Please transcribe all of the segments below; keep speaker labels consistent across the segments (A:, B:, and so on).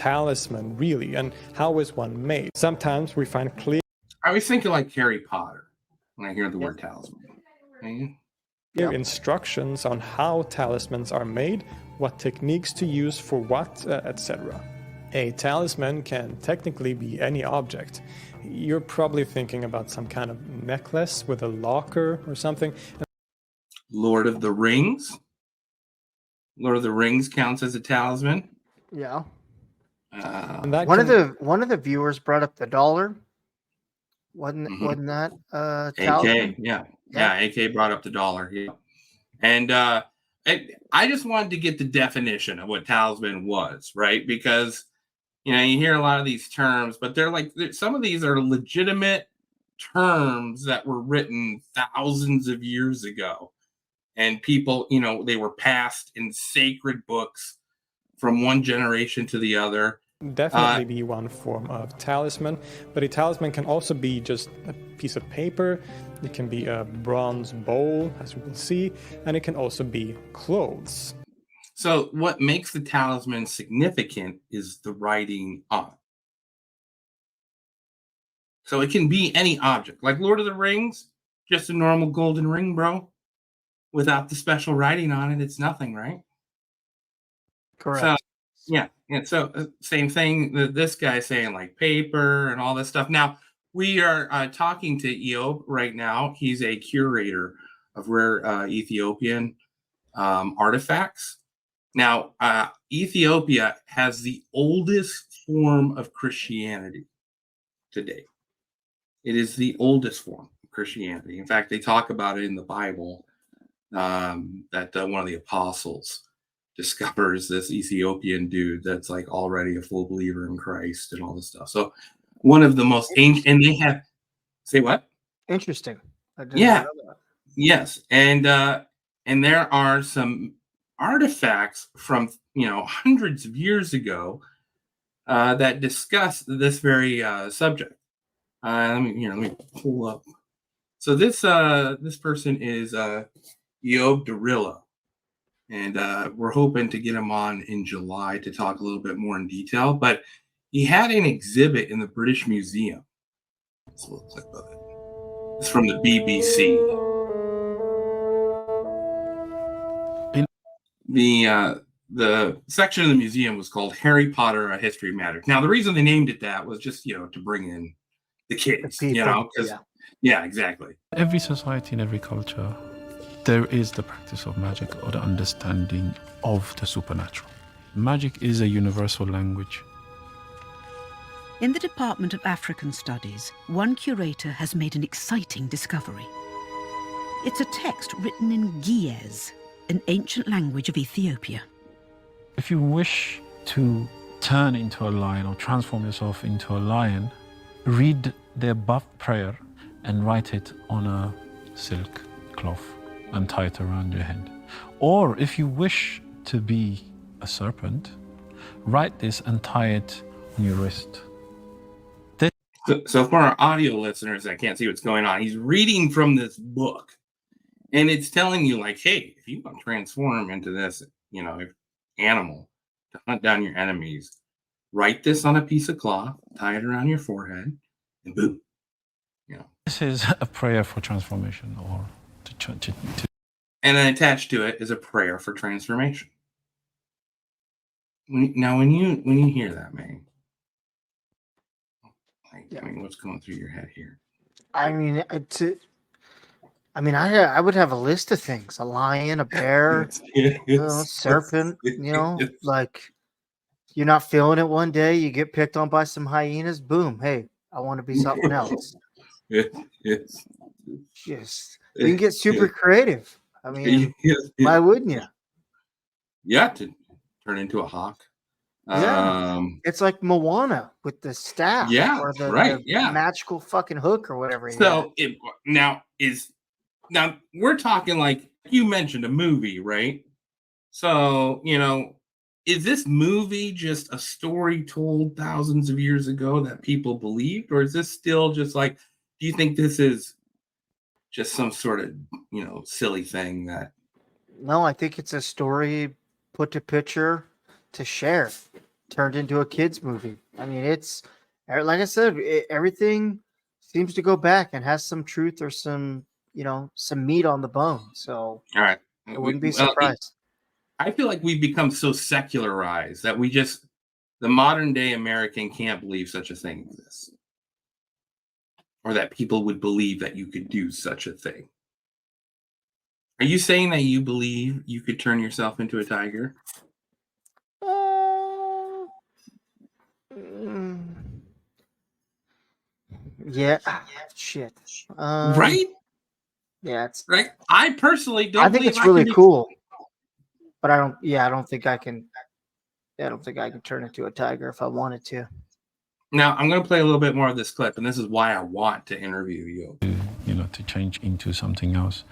A: talisman really, and how is one made? Sometimes we find clear
B: I was thinking like Harry Potter when I hear the word talisman. Okay?
A: instructions on how talismans are made, what techniques to use for what, etc. A talisman can technically be any object. You're probably thinking about some kind of necklace with a locker or something.
B: Lord of the Rings. Lord of the Rings counts as a talisman.
C: Yeah.
A: And that
C: One of the viewers brought up the dollar. Wasn't that talisman?
B: AK, yeah. AK brought up the dollar, yeah. And I just wanted to get the definition of what talisman was, right? Because you hear a lot of these terms, but some of these are legitimate terms that were written thousands of years ago, and people, they were passed in sacred books from one generation to the other.
A: Definitely be one form of talisman, but a talisman can also be just a piece of paper. It can be a bronze bowl, as we will see, and it can also be clothes.
B: So what makes the talisman significant is the writing on it. So it can be any object, like Lord of the Rings, just a normal golden ring, bro. Without the special writing on it, it's nothing, right?
C: Correct.
B: So, yeah. So same thing that this guy's saying, like paper and all this stuff. Now, we are talking to Eob right now. He's a curator of rare Ethiopian artifacts. Now, Ethiopia has the oldest form of Christianity today. It is the oldest form of Christianity. In fact, they talk about it in the Bible, that one of the apostles discovers this Ethiopian dude that's like already a full believer in Christ and all this stuff. So one of the most ancient, and they have, say what?
C: Interesting.
B: Yeah. Yes. And there are some artifacts from, hundreds of years ago that discuss this very subject. Let me pull up. So this person is Eob Darilla. And we're hoping to get him on in July to talk a little bit more in detail. But he had an exhibit in the British Museum. It's a little clip of it. It's from the BBC. The section of the museum was called Harry Potter: A History Matters. Now, the reason they named it that was just, to bring in the kids, because yeah, exactly.
D: Every society and every culture, there is the practice of magic or the understanding of the supernatural. Magic is a universal language.
E: In the Department of African Studies, one curator has made an exciting discovery. It's a text written in Giez, an ancient language of Ethiopia.
D: If you wish to turn into a lion or transform yourself into a lion, read the above prayer and write it on a silk cloth and tie it around your head. Or if you wish to be a serpent, write this and tie it on your wrist.
B: So for our audio listeners that can't see what's going on, he's reading from this book, and it's telling you like, hey, if you want to transform into this, animal to hunt down your enemies, write this on a piece of cloth, tie it around your forehead, and boom.
D: This is a prayer for transformation, or
B: and then attached to it is a prayer for transformation. Now, when you hear that, man, what's going through your head here?
C: I would have a list of things: a lion, a bear, serpent. Like you're not feeling it one day, you get picked on by some hyenas. Boom! Hey, I want to be something else.
B: Yes.
C: Just you can get super creative. I mean, why wouldn't you?
B: Yeah, to turn into a hawk.
C: Yeah, it's like Moana with the staff.
B: Yeah,
C: or the magical fucking hook or whatever.
B: So now we're talking like you mentioned a movie, right? So is this movie just a story told thousands of years ago that people believed, or is this still just like? Do you think this is just some sort of silly thing that?
C: No, I think it's a story put to picture to share, turned into a kids movie. I mean, it's like I said, everything seems to go back and has some truth or some some meat on the bone. So
B: All right.
C: I wouldn't be surprised.
B: I feel like we've become so secularized that the modern day American can't believe such a thing exists, or that people would believe that you could do such a thing. Are you saying that you believe you could turn yourself into a tiger?
C: Yeah. Shit.
B: Right?
C: Yeah, it's
B: right. I personally don't.
C: I think it's really cool, but I don't. Yeah, I don't think I can. I don't think I can turn into a tiger if I wanted to.
B: Now I'm going to play a little bit more of this clip, and this is why I want to interview you.
D: To change into something else.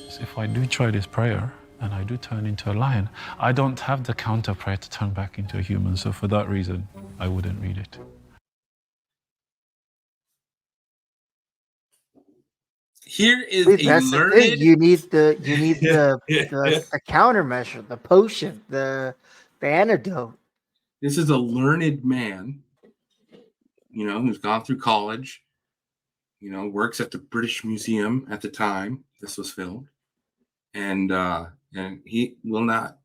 D: So if I do try this prayer and I do turn into a lion, I don't have the counter prayer to turn back into a human. So for that reason, I wouldn't read it.
B: Here is
C: That's the thing. You need the countermeasure, the potion, the antidote.
B: This is a learned man, who's gone through college, works at the British Museum at the time this was filmed, and he will not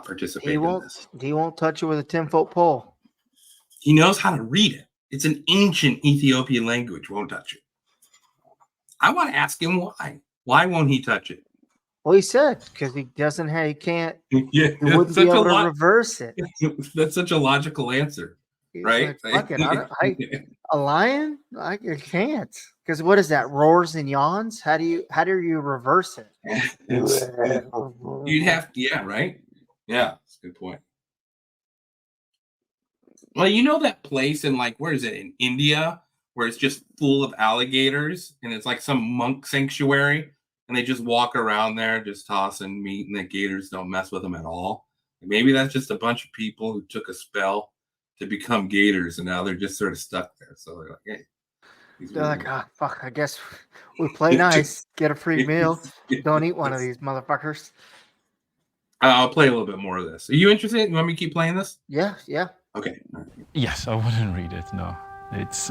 B: participate in this.
C: He won't touch it with a 10-foot pole.
B: He knows how to read it. It's an ancient Ethiopian language. Won't touch it. I want to ask him why. Why won't he touch it?
C: Well, he said because he doesn't have. He can't.
B: Yeah,
C: he wouldn't be able to reverse it.
B: That's such a logical answer, right?
C: Like, fuck it, a lion? I can't. Because what is that? Roars and yawns? How do you reverse it?
B: You'd have to, yeah, right? Yeah, that's a good point. Well, that place in where is it? In India, where it's just full of alligators and it's like some monk sanctuary and they just walk around there just tossing meat and the gators don't mess with them at all. Maybe that's just a bunch of people who took a spell to become gators and now they're just sort of stuck there. So they're like, hey.
C: They're like, fuck, I guess we play nice, get a free meal. Don't eat one of these motherfuckers.
B: I'll play a little bit more of this. Are you interested? You want me to keep playing this?
C: Yeah.
B: Okay.
D: Yes, I wouldn't read it, no. It's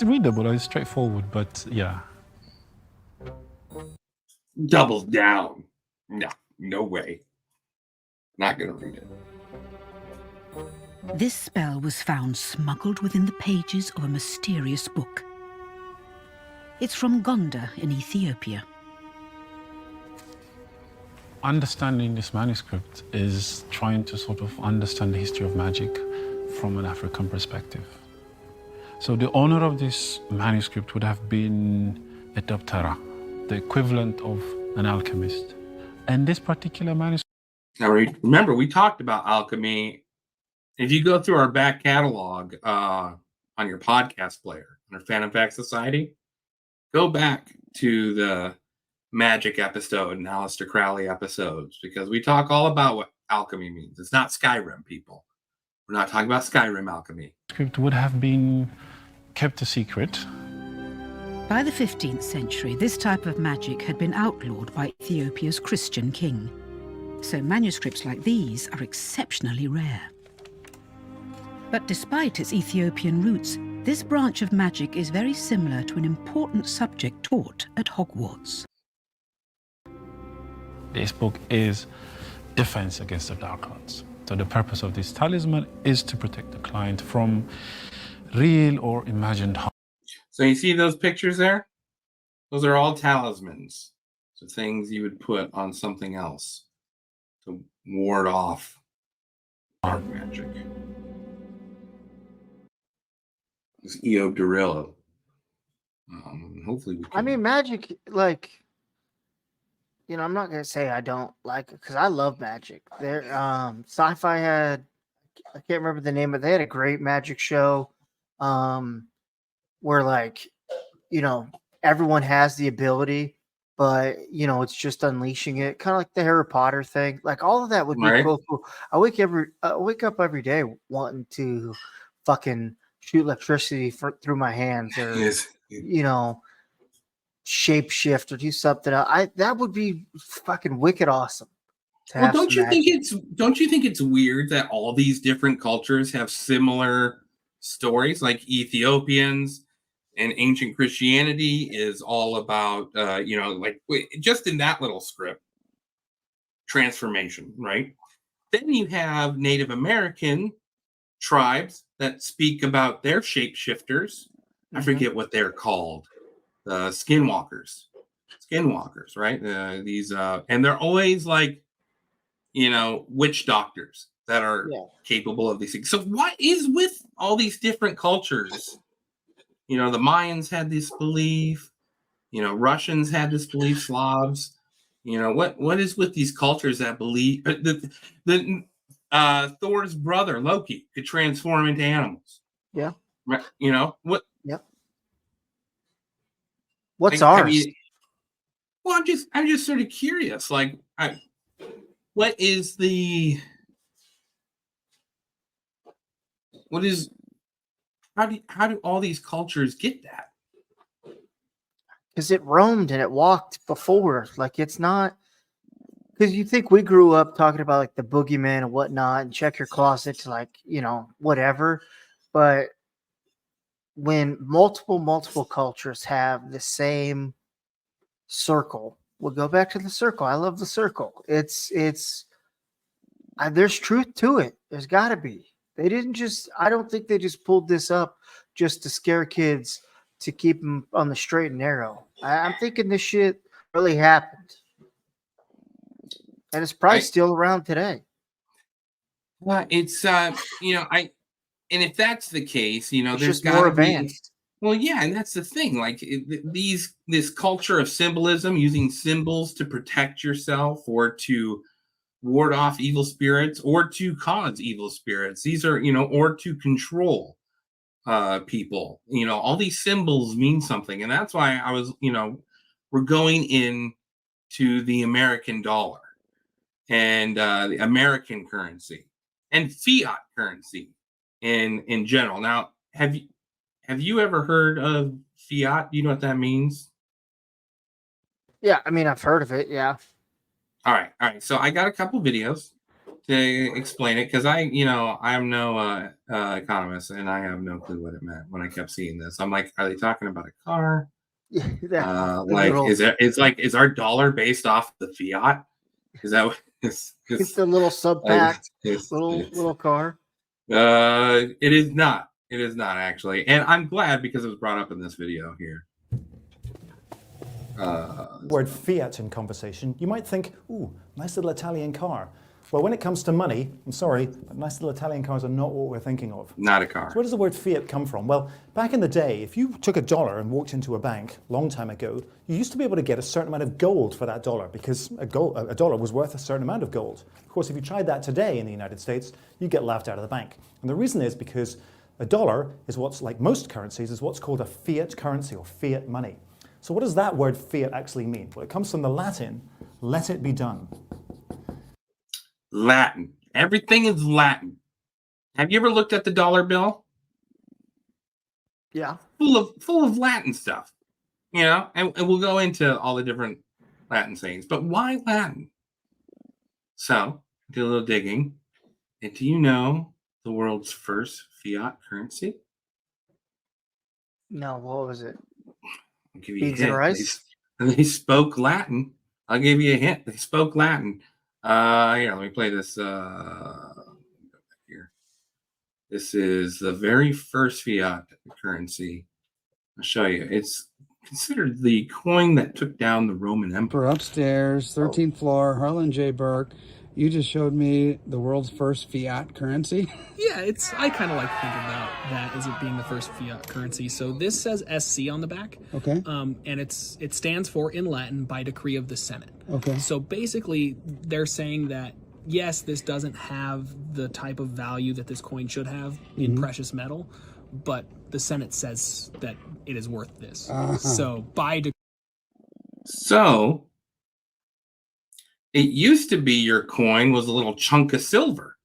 D: readable, it's straightforward, but yeah.
B: Doubles down. No way. Not gonna read it.
E: This spell was found smuggled within the pages of a mysterious book. It's from Gondar in Ethiopia.
D: Understanding this manuscript is trying to sort of understand the history of magic from an African perspective. So the owner of this manuscript would have been a Daptara, the equivalent of an alchemist. And this particular manuscript...
B: Now, remember, we talked about alchemy. If you go through our back catalog on your podcast player, on our Phantom Fact Society, go back to the Magic episode and Aleister Crowley episodes, because we talk all about what alchemy means. It's not Skyrim, people. We're not talking about Skyrim alchemy.
D: Script would have been kept a secret.
E: By the 15th century, this type of magic had been outlawed by Ethiopia's Christian king. So manuscripts like these are exceptionally rare. But despite its Ethiopian roots, this branch of magic is very similar to an important subject taught at Hogwarts.
D: This book is defense against the dark arts. So the purpose of this talisman is to protect the client from real or imagined harm.
B: So you see those pictures there? Those are all talismans. So things you would put on something else to ward off dark magic. This Eob Darillo. Hopefully we can...
C: I mean, magic, I'm not going to say I don't like it, because I love magic. There, Sci-Fi had, I can't remember the name, but they had a great magic show where, everyone has the ability, but, it's just unleashing it. Kind of like the Harry Potter thing. All of that would be cool. I wake up every day wanting to fucking shoot electricity through my hands, or, shape shift or do something else. That would be fucking wicked awesome.
B: Well, don't you think it's weird that all these different cultures have similar stories? Like Ethiopians and ancient Christianity is all about, like just in that little script, transformation, right? Then you have Native American tribes that speak about their shapeshifters. I forget what they're called, the skinwalkers, right? And they're always like, witch doctors that are capable of these things. So what is with all these different cultures? The Mayans had this belief, Russians had this belief, Slavs. What is with these cultures that believe Thor's brother Loki could transform into animals?
C: Yeah.
B: What?
C: Yep. What's ours?
B: Well, I'm just sort of curious. Like, what is how do all these cultures get that?
C: Because it roamed and it walked before. Like, it's not, because you think we grew up talking about like the boogeyman and whatnot and check your closet to like, whatever. But when multiple cultures have the same circle, we'll go back to the circle. I love the circle. It's there's truth to it. There's got to be. I don't think they just pulled this up just to scare kids to keep them on the straight and narrow. I'm thinking this shit really happened. And it's probably still around today.
B: Well, it's, and if that's the case,
C: It's
B: there's
C: just more
B: got to be.
C: advanced.
B: Well, yeah, and that's the thing. Like this culture of symbolism, using symbols to protect yourself or to ward off evil spirits or to cause evil spirits. These are, or to control people. All these symbols mean something, and that's why I was, we're going in to the American dollar and the American currency and fiat currency in general. Now, have you ever heard of fiat? Do you know what that means?
C: Yeah, I mean, I've heard of it. Yeah.
B: All right. So I got a couple videos to explain it because I'm no economist and I have no clue what it meant when I kept seeing this. I'm like, are they talking about a car? Is our dollar based off the fiat? Is that what it's
C: the little sub-pack, little car?
B: It is not. It is not actually, and I'm glad because it was brought up in this video here.
F: Word fiat in conversation, you might think, ooh, nice little Italian car. Well, when it comes to money, I'm sorry, but nice little Italian cars are not what we're thinking of.
B: Not a car.
F: So where does the word fiat come from? Well, back in the day, if you took $1 and walked into a bank a long time ago, you used to be able to get a certain amount of gold for that dollar because a dollar was worth a certain amount of gold. Of course, if you tried that today in the United States, you'd get laughed out of the bank. And the reason is because a dollar is what's, like most currencies, is what's called a fiat currency or fiat money. So what does that word fiat actually mean? Well, it comes from the Latin, let it be done.
B: Latin. Everything is Latin. Have you ever looked at the dollar bill?
C: Yeah.
B: Full of Latin stuff. And we'll go into all the different Latin sayings. But why Latin? So, did a little digging. And do you know the world's first fiat currency?
C: No, what was it?
B: I'll give you
C: Beans
B: a hint.
C: and rice?
B: They spoke Latin. I'll give you a hint. They spoke Latin. Here, let me play this. Here. This is the very first fiat currency. I'll show you. It's considered the coin that took down the Roman Empire.
G: We're upstairs, 13th floor, Harlan J. Burke. You just showed me the world's first fiat currency.
H: Yeah, I kind of like to think about that as it being the first fiat currency. So this says SC on the back.
G: Okay.
H: And it stands for, in Latin, by decree of the Senate.
G: Okay.
H: So basically, they're saying that, yes, this doesn't have the type of value that this coin should have in precious metal, but the Senate says that it is worth this. So by decree.
B: So it used to be your coin was a little chunk of silver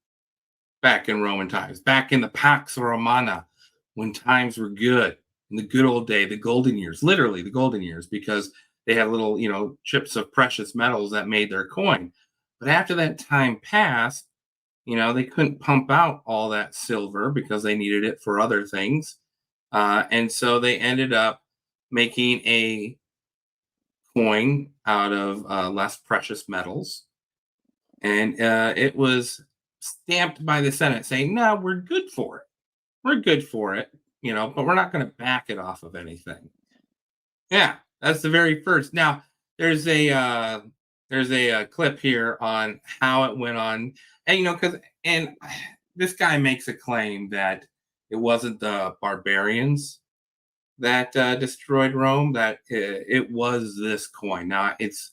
B: back in Roman times, back in the Pax Romana, when times were good, in the good old day, the golden years, literally the golden years, because they had little, chips of precious metals that made their coin. But after that time passed, they couldn't pump out all that silver because they needed it for other things. And so they ended up making a coin out of less precious metals. And it was stamped by the Senate saying, no, we're good for it. We're good for it, but we're not going to back it off of anything. Yeah, that's the very first. Now, there's a clip here on how it went on. And, this guy makes a claim that it wasn't the barbarians that destroyed Rome, that it was this coin. Now, it's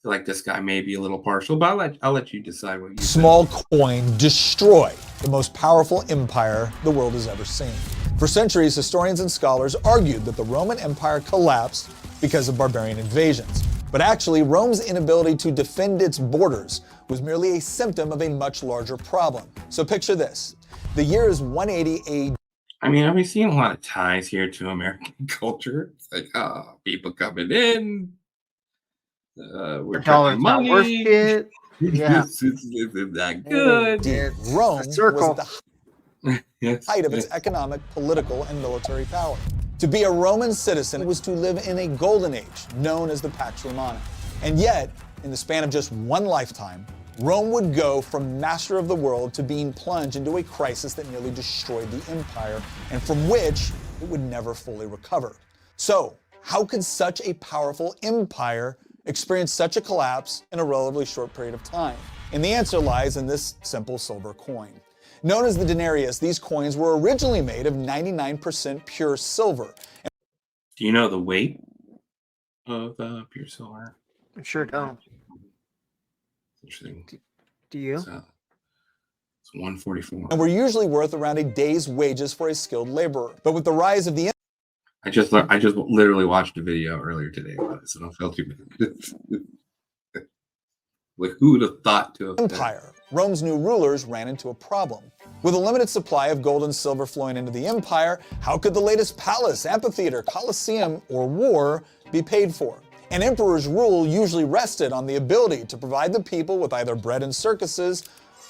B: like this guy may be a little partial, but I'll let you decide what you
I: small coin destroyed the most powerful empire the world has ever seen. For centuries, historians and scholars argued that the Roman Empire collapsed because of barbarian invasions. But actually, Rome's inability to defend its borders was merely a symptom of a much larger problem. So picture this. The year is 180 AD.
B: I mean, I've been seeing a lot of ties here to American culture. It's like, people coming in. We're
C: $1 not worth it. Yeah.
B: This isn't that good.
I: Rome was at the height of its
B: Yes.
I: economic, political, and military power. To be a Roman citizen was to live in a golden age, known as the Pax Romana. And yet, in the span of just one lifetime, Rome would go from master of the world to being plunged into a crisis that nearly destroyed the empire, and from which it would never fully recover. So, how could such a powerful empire experience such a collapse in a relatively short period of time? And the answer lies in this simple silver coin. Known as the denarius, these coins were originally made of 99% pure silver.
B: Do you know the weight of pure silver?
C: I sure don't.
B: Interesting.
C: Do you?
B: It's 144.
I: And were usually worth around a day's wages for a skilled laborer. But with the rise of the
B: I just literally watched a video earlier today about it, so don't feel too bad. Like, who would have thought to have
I: empire, Rome's new rulers ran into a problem. With a limited supply of gold and silver flowing into the empire, how could the latest palace, amphitheater, coliseum, or war be paid for? An emperor's rule usually rested on the ability to provide the people with either bread and circuses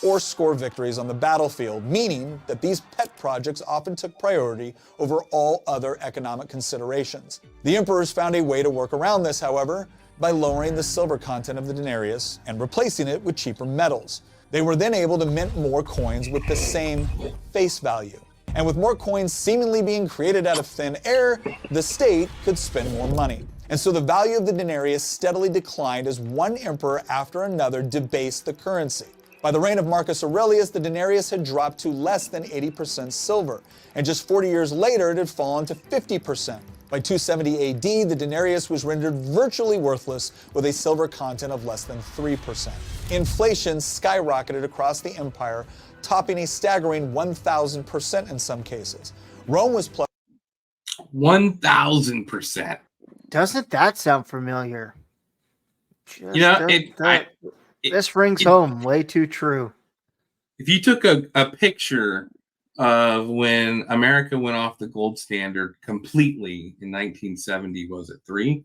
I: or score victories on the battlefield, meaning that these pet projects often took priority over all other economic considerations. The emperors found a way to work around this, however, by lowering the silver content of the denarius and replacing it with cheaper metals. They were then able to mint more coins with the same face value. And with more coins seemingly being created out of thin air, the state could spend more money. And so the value of the denarius steadily declined as one emperor after another debased the currency. By the reign of Marcus Aurelius, the denarius had dropped to less than 80% silver, and just 40 years later it had fallen to 50%. By 270 AD, the denarius was rendered virtually worthless with a silver content of less than 3%. Inflation skyrocketed across the empire, topping a staggering 1,000% in some cases. Rome was
B: 1,000%.
C: Doesn't that sound familiar? Just this rings home way too true.
B: If you took a picture of when America went off the gold standard completely in 1970, was it 3?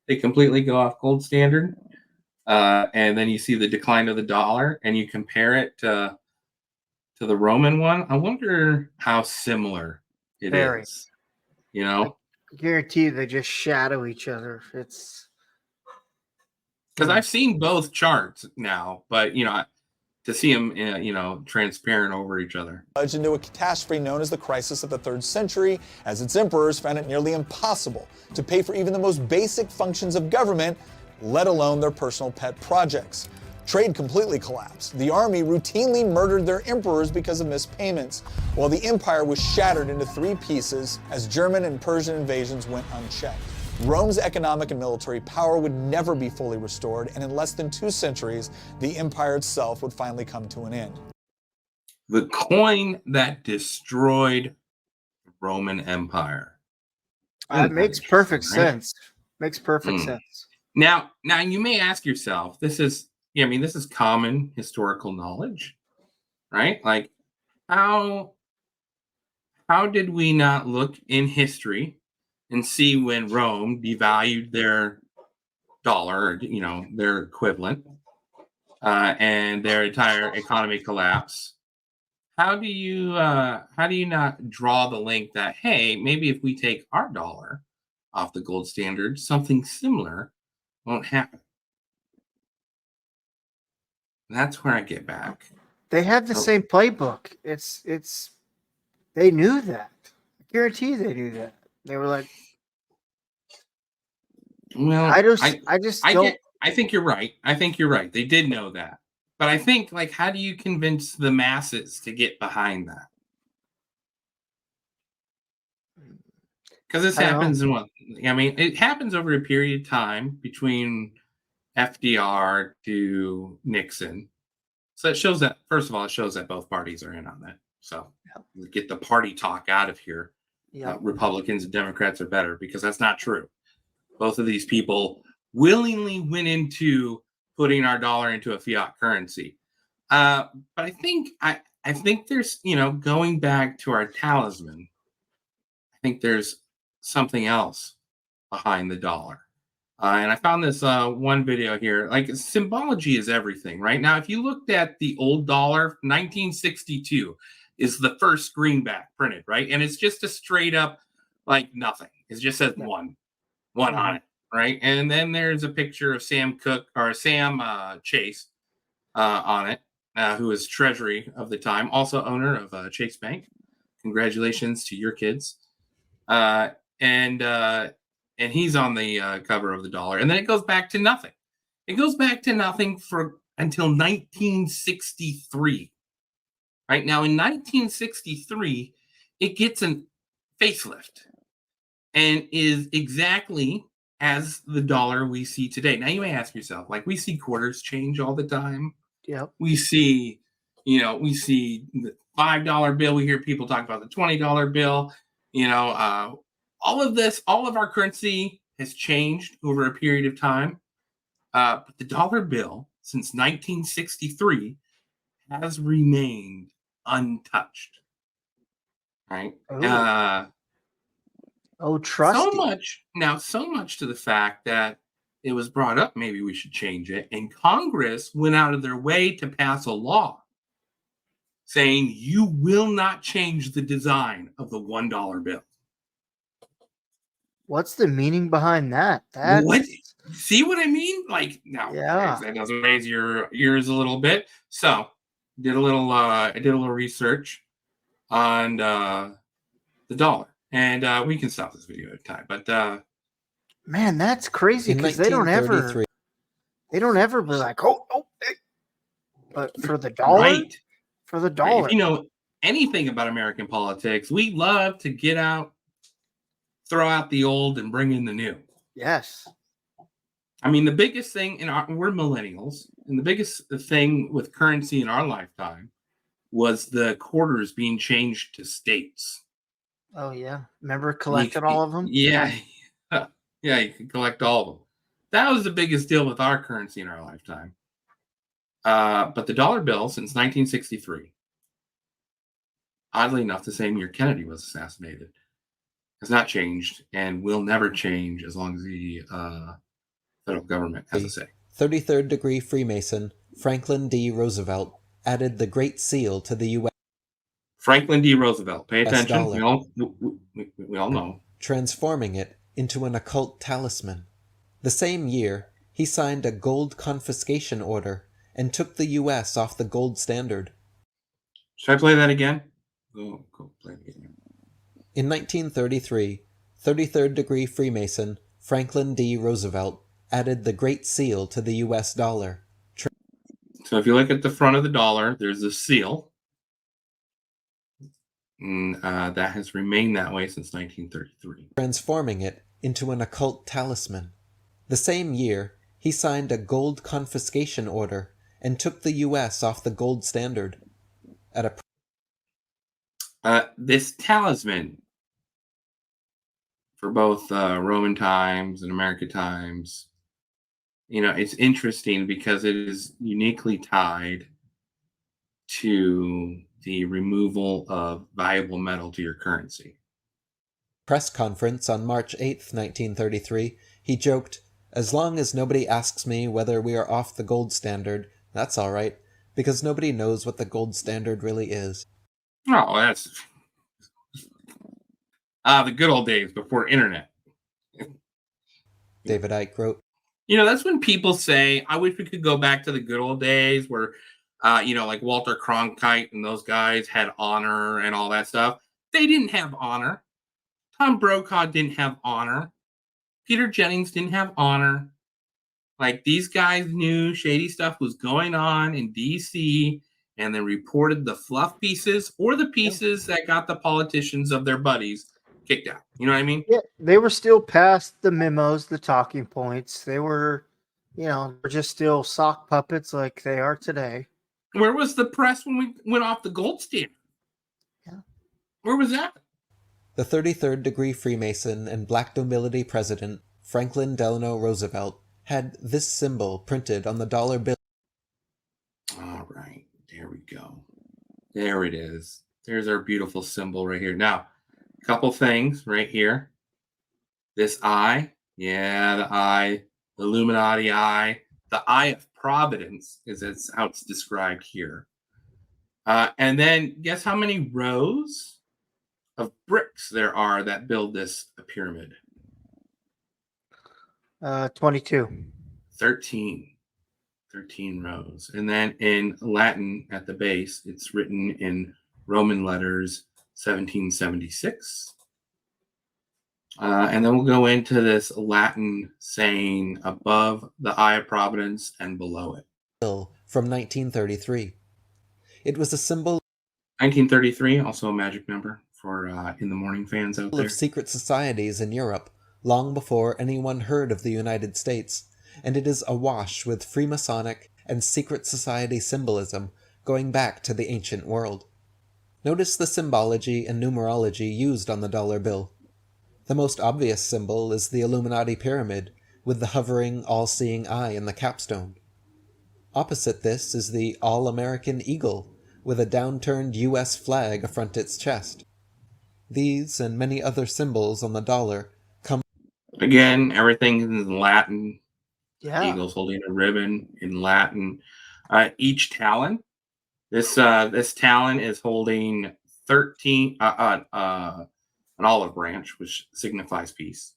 B: They completely go off gold standard. And then you see the decline of the dollar and you compare it to the Roman one. I wonder how similar it is. You know?
C: I guarantee they just shadow each other. It's
B: because I've seen both charts now, but to see them, transparent over each other.
I: Into a catastrophe known as the crisis of the 3rd century, as its emperors found it nearly impossible to pay for even the most basic functions of government, let alone their personal pet projects. Trade completely collapsed. The army routinely murdered their emperors because of missed payments, while the empire was shattered into 3 pieces as German and Persian invasions went unchecked. Rome's economic and military power would never be fully restored, and in less than 2 centuries, the empire itself would finally come to an end.
B: The coin that destroyed the Roman Empire.
C: That makes perfect sense. Makes perfect sense.
B: Now you may ask yourself, this is common historical knowledge, right? Like, how did we not look in history and see when Rome devalued their dollar, their equivalent, and their entire economy collapse. How do you not draw the link that, hey, maybe if we take our dollar off the gold standard, something similar won't happen? That's where I get back.
C: They have the same playbook. It's they knew that. I guarantee they knew that. They were like,
B: well,
C: I
B: think you're right. I think you're right. They did know that. But I think, like, how do you convince the masses to get behind that? Because this happens in what? I mean, it happens over a period of time between FDR to Nixon. So it shows that, first of all, it shows that both parties are in on that. So get the party talk out of here. Republicans and Democrats are better, because that's not true. Both of these people willingly went into putting our dollar into a fiat currency. But I think there's, going back to our talisman, I think there's something else behind the dollar. And I found this one video here. Like, symbology is everything, right? Now, if you looked at the old dollar, 1962 is the first greenback printed, right? And it's just a straight up, like, nothing. It just says one on it, right? And then there's a picture of Sam Chase on it, who was Treasury of the time, also owner of Chase Bank. Congratulations to your kids. And he's on the cover of the dollar. And then it goes back to nothing. It goes back to nothing until 1963. Right now, in 1963, it gets a facelift and is exactly as the dollar we see today. Now, you may ask yourself, like, we see quarters change all the time.
C: Yep.
B: We see the $5 bill. We hear people talk about the $20 bill. All of our currency has changed over a period of time. But the dollar bill since 1963 has remained untouched. Right?
C: Trusty.
B: So much to the fact that it was brought up, maybe we should change it. And Congress went out of their way to pass a law saying you will not change the design of the $1 bill.
C: What's the meaning behind that?
B: What? See what I mean? Like, now, that doesn't raise your ears a little bit. So, I did a little research on the dollar, and we can stop this video at a time. But
C: man, that's crazy, because they don't ever be like, but for the dollar,
B: right?
C: For the dollar,
B: if you know anything about American politics, we love to throw out the old and bring in the new.
C: Yes.
B: I mean, the biggest thing we're millennials, and the biggest thing with currency in our lifetime was the quarters being changed to states.
C: Oh yeah, remember collected all of them?
B: Yeah, yeah, you can collect all of them. That was the biggest deal with our currency in our lifetime. But the dollar bill since 1963, oddly enough, the same year Kennedy was assassinated, has not changed and will never change as long as the federal government has a say.
J: 33rd degree Freemason Franklin D. Roosevelt added the Great Seal to the U.S.
B: Franklin D. Roosevelt, pay attention. We all know.
J: Transforming it into an occult talisman. The same year, he signed a gold confiscation order and took the U.S. off the gold standard.
B: Should I play that again? Go play it again.
J: In 1933, 33rd degree Freemason Franklin D. Roosevelt added the Great Seal to the U.S. dollar.
B: So if you look at the front of the dollar, there's a seal. And that has remained that way since 1933.
J: Transforming it into an occult talisman. The same year, he signed a gold confiscation order and took the U.S. off the gold standard.
B: This talisman, for both Roman times and American times, it's interesting because it is uniquely tied to the removal of valuable metal to your currency.
J: Press conference on March 8th, 1933, he joked, "As long as nobody asks me whether we are off the gold standard, That's all right, because nobody knows what the gold standard really is.
B: Oh, that's the good old days before internet.
J: David Icke wrote.
B: That's when people say, I wish we could go back to the good old days where, like Walter Cronkite and those guys had honor and all that stuff. They didn't have honor. Tom Brokaw didn't have honor. Peter Jennings didn't have honor. Like, these guys knew shady stuff was going on in D.C., and they reported the fluff pieces or the pieces that got the politicians of their buddies kicked out. You know what I mean?
C: Yeah, they were still past the memos, the talking points. They were, they're just still sock puppets like they are today.
B: Where was the press when we went off the gold standard?
C: Yeah.
B: Where was that?
J: The 33rd degree Freemason and Black nobility president, Franklin Delano Roosevelt, had this symbol printed on the dollar bill.
B: All right, there we go. There it is. There's our beautiful symbol right here. Now, a couple things right here. This eye, the eye, the Illuminati eye, the eye of providence is how it's described here. And then guess how many rows of bricks there are that build this pyramid?
C: 22.
B: 13 rows. And then in Latin at the base, it's written in Roman letters 1776. And then we'll go into this Latin saying above the eye of providence and below it.
J: From 1933. It was a symbol
B: 1933, also a magic number for In the Morning fans out there.
J: of secret societies in Europe, long before anyone heard of the United States, and it is awash with Freemasonic and secret society symbolism going back to the ancient world. Notice the symbology and numerology used on the dollar bill. The most obvious symbol is the Illuminati pyramid, with the hovering, all-seeing eye in the capstone. Opposite this is the All-American Eagle, with a downturned U.S. flag affront its chest. These and many other symbols on the dollar come...
B: Again, everything is in Latin.
C: Yeah.
B: Eagles holding a ribbon in Latin. Each talon. This talon is holding 13... an olive branch, which signifies peace,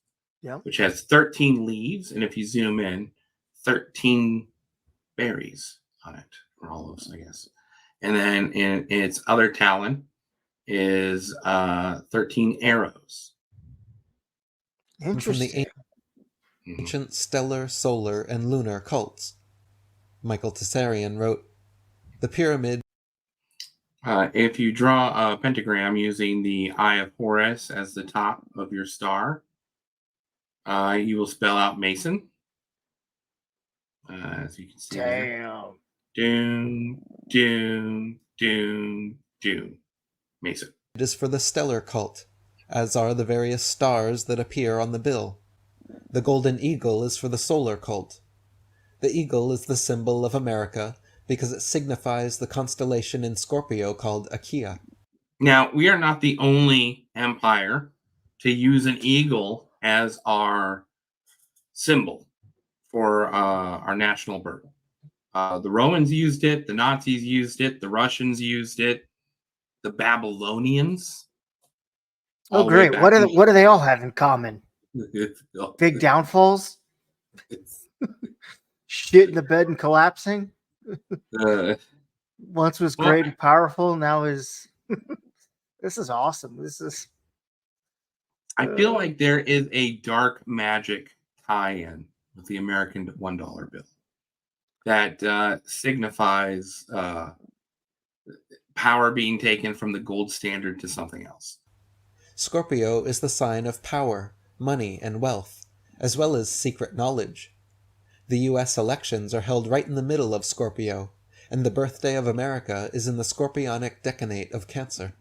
B: which has 13 leaves, and if you zoom in, 13 berries on it, or olives, I guess. And then in its other talon is 13 arrows.
C: Interesting.
J: From the ancient stellar, solar, and lunar cults. Michael Tessarian wrote, the pyramid...
B: If you draw a pentagram using the Eye of Horus as the top of your star, you will spell out Mason. As you can see.
C: Damn.
B: Doom, doom, doom, doom. Mason.
J: It is for the stellar cult, as are the various stars that appear on the bill. The golden eagle is for the solar cult. The eagle is the symbol of America, because it signifies the constellation in Scorpio called Achaea.
B: Now, we are not the only empire to use an eagle as our symbol for our national bird. The Romans used it, the Nazis used it, the Russians used it, the Babylonians.
C: Oh, great. What do they all have in common? Big downfalls? Shit in the bed and collapsing? Once was great and powerful, now is this is awesome.
B: I feel like there is a dark magic tie-in with the American $1 bill that signifies power being taken from the gold standard to something else.
J: Scorpio is the sign of power, money, and wealth, as well as secret knowledge. The U.S. elections are held right in the middle of Scorpio, and the birthday of America is in the Scorpionic decanate of Cancer.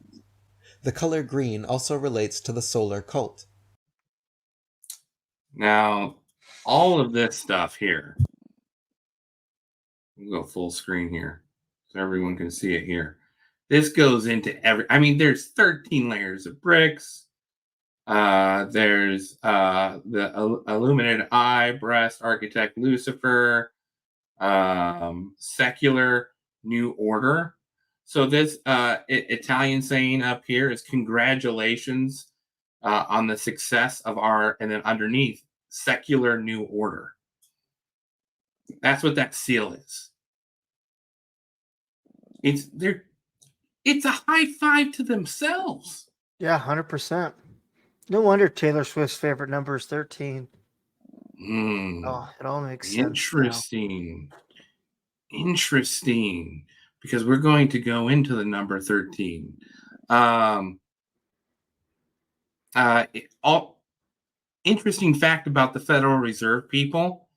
J: The color green also relates to the solar cult.
B: Now, all of this stuff here, we'll go full screen here so everyone can see it here. This goes into there's 13 layers of bricks. There's the illuminated eye, breast, architect Lucifer, secular new order. So this Italian saying up here is congratulations on the success of our, and then underneath, secular new order. That's what that seal is. It's a high five to themselves.
C: Yeah, 100%. No wonder Taylor Swift's favorite number is 13. Oh, it all makes sense.
B: Interesting. Because we're going to go into the number 13. Interesting fact about the Federal Reserve, people.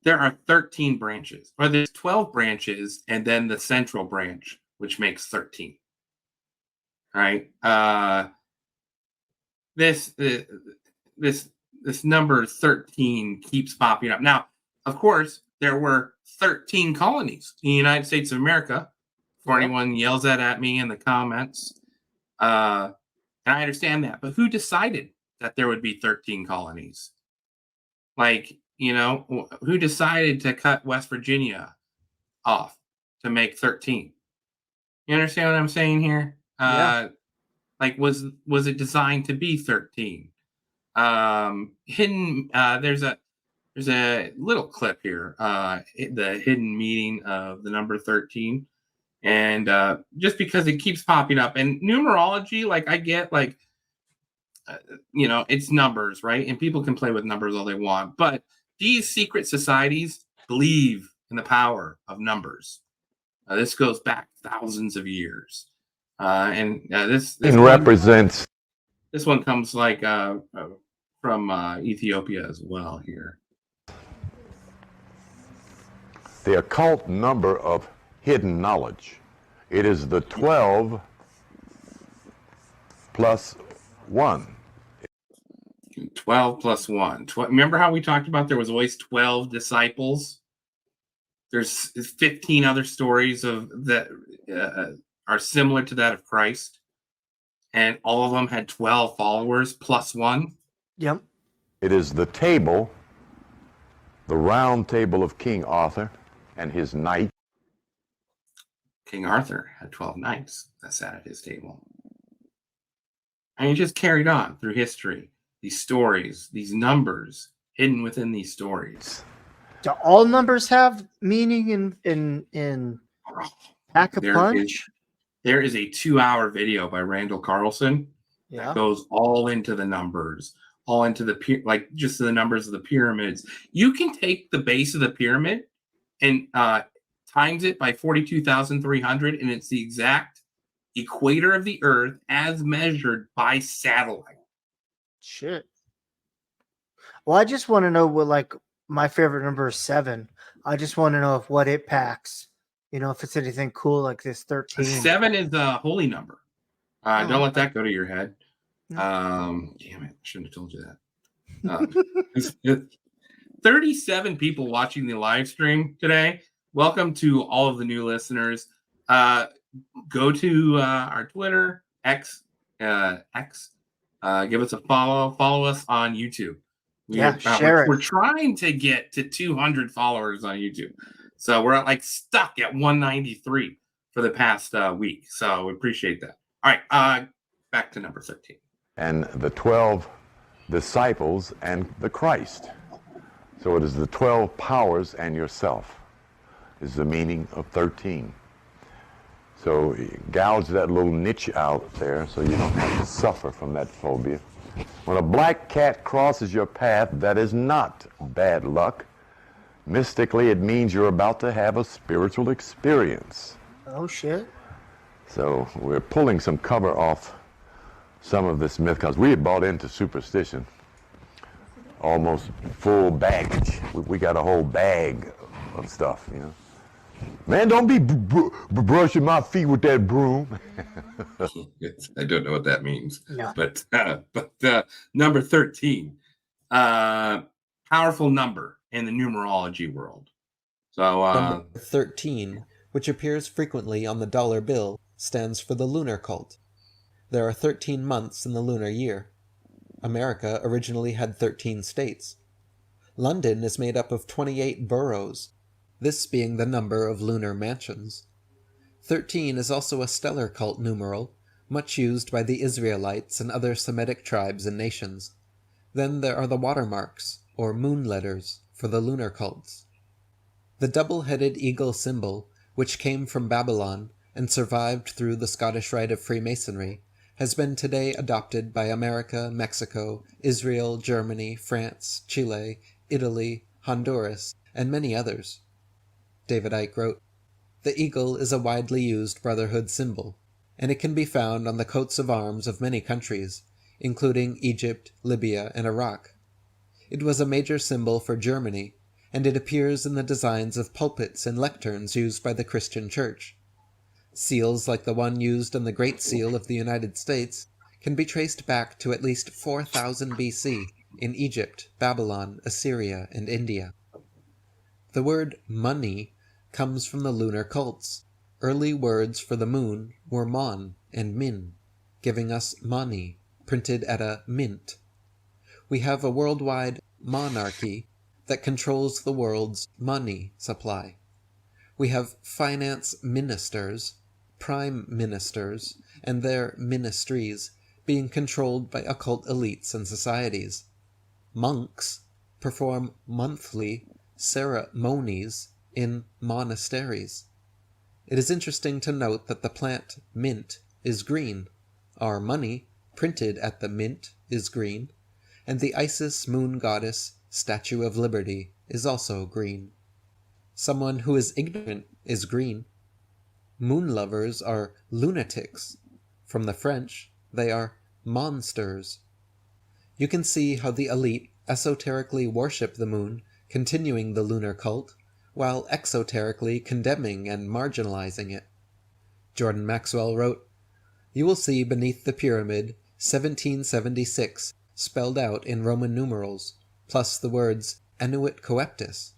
B: There are 13 branches, or there's 12 branches, and then the central branch, which makes 13. Right? This number 13 keeps popping up. Now, of course, there were 13 colonies in the United States of America. Before anyone yells that at me in the comments, and I understand that, but who decided that there would be 13 colonies? Like, who decided to cut West Virginia off to make 13? You understand what I'm saying here?
C: Yeah.
B: Like, was it designed to be 13? Hidden. There's a little clip here. The hidden meaning of the number 13, and just because it keeps popping up, and numerology, like I get, like it's numbers, right? And people can play with numbers all they want, but these secret societies believe in the power of numbers. This goes back thousands of years, and this
K: represents.
B: This one comes like from Ethiopia as well here.
K: The occult number of hidden knowledge. It is the 12 plus 1.
B: 12 plus 1. Remember how we talked about there was always 12 disciples? There's 15 other stories of that are similar to that of Christ, and all of them had 12 followers plus 1.
C: Yep.
K: It is the table, the round table of King Arthur and his knight.
B: King Arthur had 12 knights that sat at his table. And he just carried on through history. These stories, these numbers hidden within these stories.
C: Do all numbers have meaning in Pack a Punch?
B: There is a 2-hour video by Randall Carlson that goes all into the numbers, all into just the numbers of the pyramids. You can take the base of the pyramid and times it by 42,300, and it's the exact equator of the Earth as measured by satellite.
C: Shit. Well, I just want to know what, my favorite number is 7. I just want to know what it packs. If it's anything cool like this 13.
B: 7 is a holy number. Don't let that go to your head. Damn it. Shouldn't have told you that. 37 people watching the live stream today. Welcome to all of the new listeners. Go to our Twitter, X. Give us a follow. Follow us on YouTube.
C: Share it.
B: We're trying to get to 200 followers on YouTube. So we're stuck at 193 for the past week. So we appreciate that. All right, back to number 13.
K: And the 12 disciples and the Christ. So it is the 12 powers and yourself is the meaning of 13. So gouge that little niche out there so you don't have to suffer from that phobia. When a black cat crosses your path, that is not bad luck. Mystically, it means you're about to have a spiritual experience.
C: Oh, shit.
K: So we're pulling some cover off some of this myth because we had bought into superstition. Almost full baggage. We got a whole bag of stuff, Man, don't be brushing my feet with that broom.
B: I don't know what that means.
C: No.
B: But number 13, powerful number in the numerology world. So
J: number 13, which appears frequently on the dollar bill, stands for the lunar cult. There are 13 months in the lunar year. America originally had 13 states. London is made up of 28 boroughs. this being the number of lunar mansions. 13 is also a stellar cult numeral, much used by the Israelites and other Semitic tribes and nations. Then there are the watermarks, or moon letters, for the lunar cults. The double-headed eagle symbol, which came from Babylon and survived through the Scottish Rite of Freemasonry, has been today adopted by America, Mexico, Israel, Germany, France, Chile, Italy, Honduras, and many others. David Icke wrote, "The eagle is a widely used brotherhood symbol, and it can be found on the coats of arms of many countries, including Egypt, Libya, and Iraq. It was a major symbol for Germany, and it appears in the designs of pulpits and lecterns used by the Christian Church. Seals like the one used on the Great Seal of the United States can be traced back to at least 4000 BC in Egypt, Babylon, Assyria, and India. The word money comes from the lunar cults. Early words for the moon were mon and min, giving us mani, printed at a mint. We have a worldwide monarchy that controls the world's money supply. We have finance ministers, prime ministers, and their ministries being controlled by occult elites and societies. Monks perform monthly ceremonies in monasteries. It is interesting to note that the plant mint is green, our money, printed at the mint, is green, and the Isis moon goddess Statue of Liberty is also green. Someone who is ignorant is green. Moon lovers are lunatics. From the French, they are monsters. You can see how the elite esoterically worship the moon, continuing the lunar cult, while exoterically condemning and marginalizing it. Jordan Maxwell wrote, "You will see beneath the pyramid 1776 spelled out in Roman numerals, plus the words Annuit Coeptus,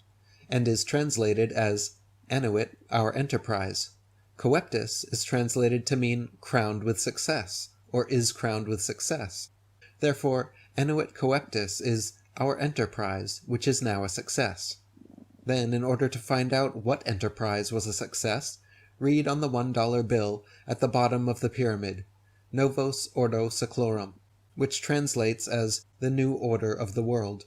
J: and is translated as Annuit, our enterprise. Coeptus is translated to mean crowned with success, or is crowned with success. Therefore, Annuit Coeptus is our enterprise, which is now a success." Then, in order to find out what enterprise was a success, read on the $1 bill at the bottom of the pyramid, Novos Ordo Seclorum, which translates as the new order of the world.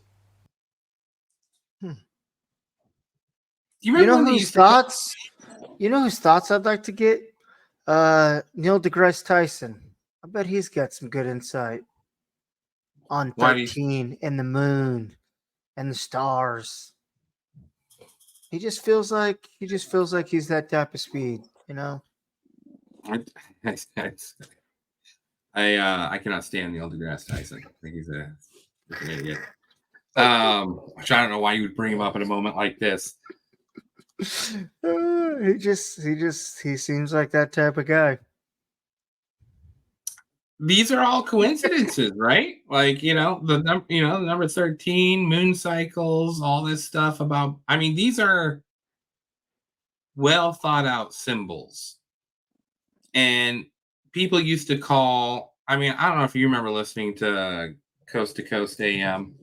B: You
C: You
B: remember
C: know
B: when they
C: whose
B: used to
C: thoughts? You know whose thoughts I'd like to get? Neil deGrasse Tyson. I bet he's got some good insight on
B: Why do you-
C: 13 and the moon and the stars. He just feels like he's that type of speed, you know.
B: I cannot stand Neil deGrasse Tyson. I think he's a freaking idiot. Which I don't know why you would bring him up in a moment like this.
C: He seems like that type of guy.
B: These are all coincidences, right? Like, the number 13, moon cycles, all this stuff about, I mean, these are well thought out symbols. And people used to call, I mean, I don't know if you remember listening to Coast AM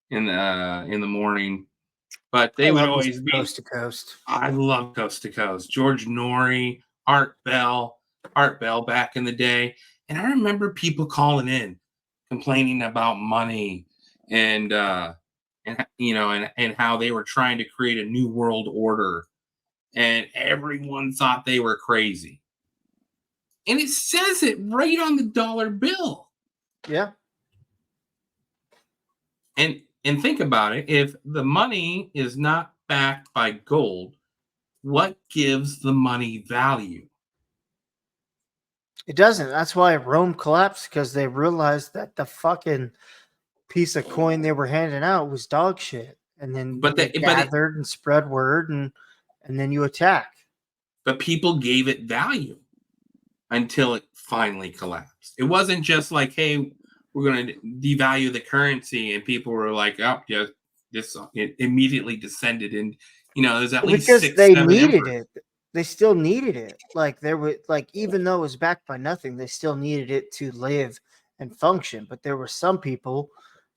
B: in the morning, but they would always be
C: Coast to Coast.
B: I love Coast to Coast. George Norrie, Art Bell back in the day. And I remember people calling in, complaining about money and how they were trying to create a new world order. And everyone thought they were crazy. And it says it right on the dollar bill.
C: Yeah.
B: And think about it. If the money is not backed by gold, what gives the money value?
C: It doesn't. That's why Rome collapsed, because they realized that the fucking piece of coin they were handing out was dog shit. And then they gathered and spread word, and then you attack.
B: But people gave it value until it finally collapsed. It wasn't just like, hey, we're going to devalue the currency, and people were like, oh, yeah, it immediately descended. And, there's at least
C: because
B: 6,
C: they
B: 7
C: needed
B: emperors.
C: it. They still needed it. Like, there were, like, even though it was backed by nothing, they still needed it to live and function. But there were some people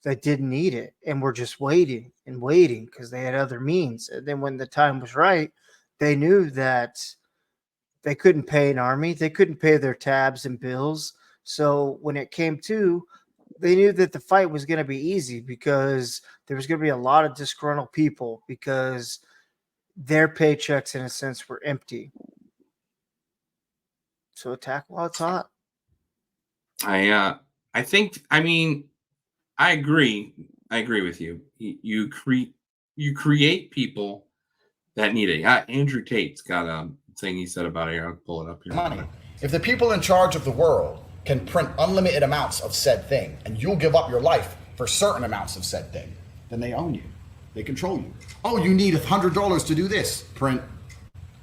C: that didn't need it and were just waiting and waiting because they had other means. And then when the time was right, they knew that they couldn't pay an army, they couldn't pay their tabs and bills. So when it came to, they knew that the fight was going to be easy because there was going to be a lot of disgruntled people because their paychecks, in a sense, were empty. So attack while it's hot.
B: I think, I mean, I agree. I agree with you. You create people that need it. Andrew Tate's got a thing he said about it. I'll pull it up here.
L: Money. If the people in charge of the world can print unlimited amounts of said thing, and you'll give up your life for certain amounts of said thing, then they own you. They control you. Oh, you need $100 to do this. Print.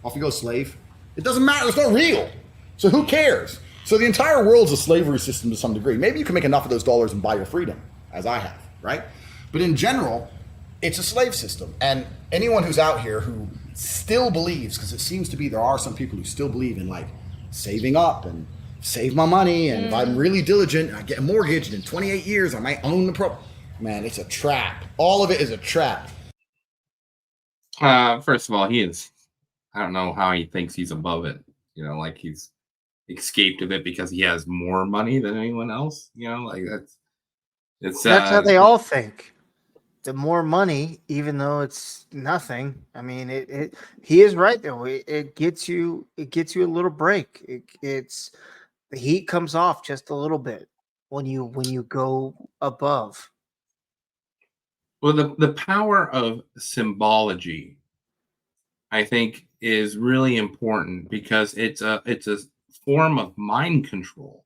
L: Off you go, slave. It doesn't matter. It's not real. So who cares? So the entire world's a slavery system to some degree. Maybe you can make enough of those dollars and buy your freedom, as I have, right? But in general, it's a slave system. And anyone who's out here who still believes, because it seems to be there are some people who still believe in like saving up and save my money, and if I'm really diligent, I get a mortgage, and in 28 years I might own the property. Man, it's a trap. All of it is a trap.
B: First of all, I don't know how he thinks he's above it. You know, like he's escaped of it because he has more money than anyone else. You know, like that's
C: how they all think. The more money, even though it's nothing. I mean, he is right though. It gets you a little break. It's the heat comes off just a little bit when you go above.
B: Well, the power of symbology, I think, is really important because it's a form of mind control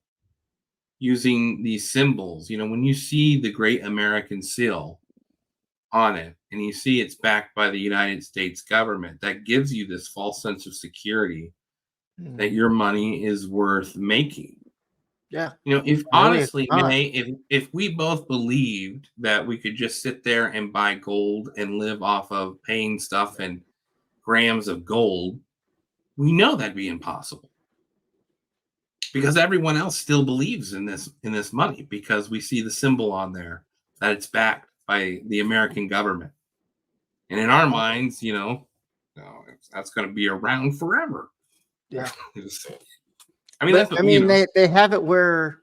B: using these symbols. You know, when you see the Great American Seal on it and you see it's backed by the United States government, that gives you this false sense of security that your money is worth making.
C: Yeah.
B: You know, if
C: Really,
B: honestly,
C: it's not.
B: May, if we both believed that we could just sit there and buy gold and live off of paying stuff in grams of gold, we know that'd be impossible. Because everyone else still believes in this money because we see the symbol on there that it's backed by the American government. And in our minds, you know, that's going to be around forever.
C: Yeah.
B: I mean,
C: they have it where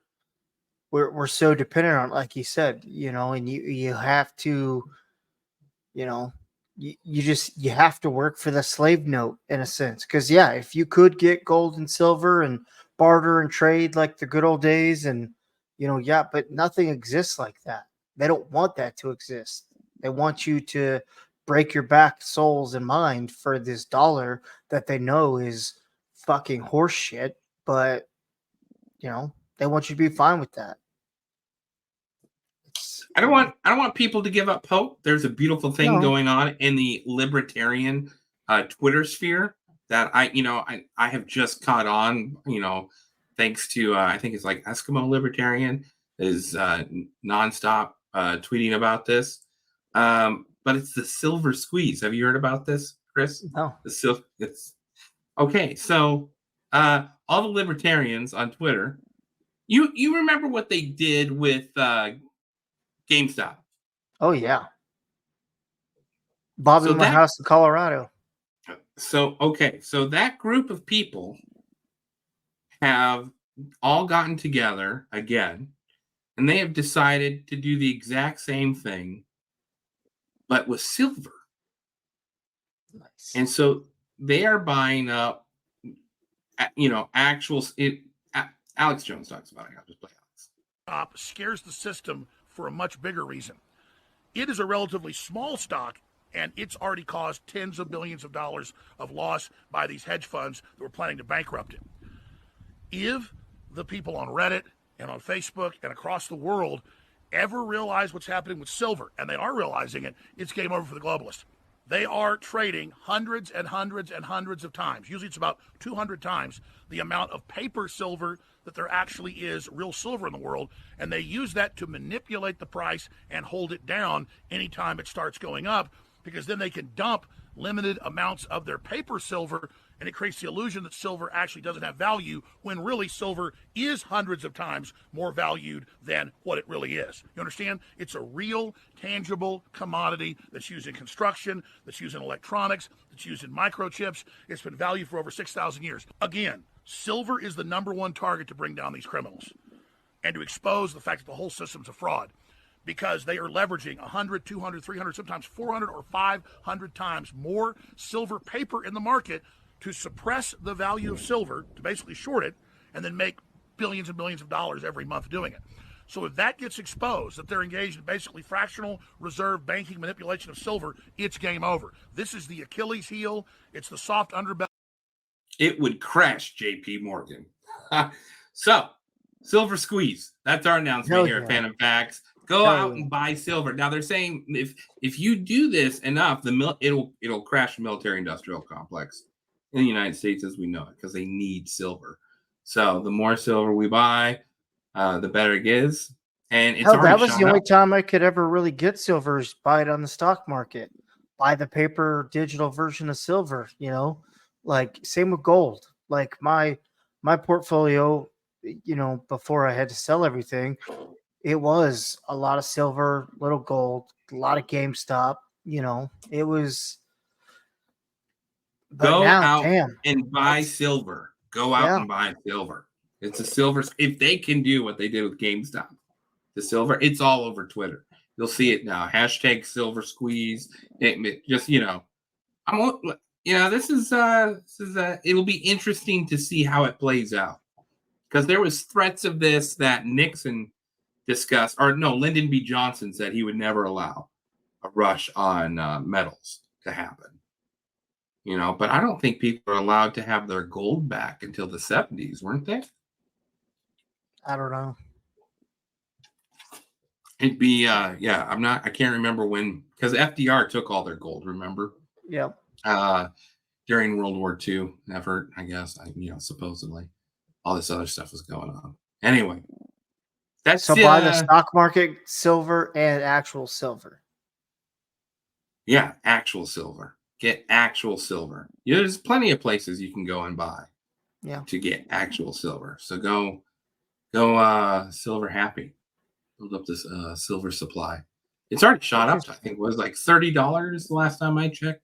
C: we're so dependent on, like you said, you know, and you have to, you know, you have to work for the slave note in a sense. Because yeah, if you could get gold and silver and barter and trade like the good old days, and you know, yeah, but nothing exists like that. They don't want that to exist. They want you to break your back, souls, and mind for this dollar that they know is fucking horse shit. But you know, they want you to be fine with that.
B: I don't want people to give up hope. There's a beautiful thing going on in the libertarian Twitter sphere that I have just caught on, you know, thanks to I think it's like Eskimo Libertarian is nonstop tweeting about this. But it's the silver squeeze. Have you heard about this, Chris?
C: No.
B: It's okay. So all the libertarians on Twitter, you remember what they did with GameStop?
C: Oh yeah, Bobby Morehouse in Colorado.
B: So that group of people have all gotten together again, and they have decided to do the exact same thing, but with silver. Nice. And so they are buying up, you know, Alex Jones talks about it. I'll just play Alex.
M: Scares the system for a much bigger reason. It is a relatively small stock, and it's already caused tens of billions of dollars of loss by these hedge funds that were planning to bankrupt it. If the people on Reddit and on Facebook and across the world ever realize what's happening with silver, and they are realizing it, it's game over for the globalists. They are trading hundreds and hundreds and hundreds of times. Usually it's about 200 times the amount of paper silver that there actually is real silver in the world, and they use that to manipulate the price and hold it down anytime it starts going up, because then they can dump limited amounts of their paper silver And it creates the illusion that silver actually doesn't have value when really silver is hundreds of times more valued than what it really is. You understand? It's a real, tangible commodity that's used in construction, that's used in electronics, that's used in microchips. It's been valued for over 6,000 years. Again, silver is the #1 target to bring down these criminals and to expose the fact that the whole system's a fraud, because they are leveraging 100, 200, 300, sometimes 400 or 500 times more silver paper in the market to suppress the value of silver, to basically short it, and then make billions and billions of dollars every month doing it. So if that gets exposed, that they're engaged in basically fractional reserve banking manipulation of silver, it's game over. This is the Achilles heel. It's the soft underbelly.
B: It would crash JP Morgan. So, silver squeeze. That's our announcement here at Phantom Facts. Go out and buy silver. Now they're saying if you do this enough, it'll crash the military-industrial complex in the United States as we know it, because they need silver. So the more silver we buy, the better it is. And it's
C: Hell, that was
B: shot
C: the only
B: up.
C: time I could ever really get silver is buy it on the stock market. Buy the paper digital version of silver, you know? Like same with gold. Like my portfolio, you know, before I had to sell everything, it was a lot of silver, little gold, a lot of GameStop, you know. It was
B: Go out
C: damn,
B: and buy silver. Go out and buy silver. It's a silver. If they can do what they did with GameStop, the silver, it's all over Twitter. You'll see it now. Hashtag silver squeeze. Just, you know, this is it'll be interesting to see how it plays out, because there was threats of this that Nixon discussed, or no, Lyndon B. Johnson said he would never allow a rush on metals to happen. You know, but I don't think people are allowed to have their gold back until the 70s, weren't they?
C: I don't know.
B: It'd be I can't remember when, because FDR took all their gold, remember?
C: Yep.
B: During World War II effort, I guess, supposedly all this other stuff was going on. Anyway, that's
C: so buy the stock market silver and actual silver.
B: Yeah, actual silver. Get actual silver. There's plenty of places you can go and buy to get actual silver. So go silver happy. Build up this silver supply. It's already shot up to, I think it was like $30 the last time I checked.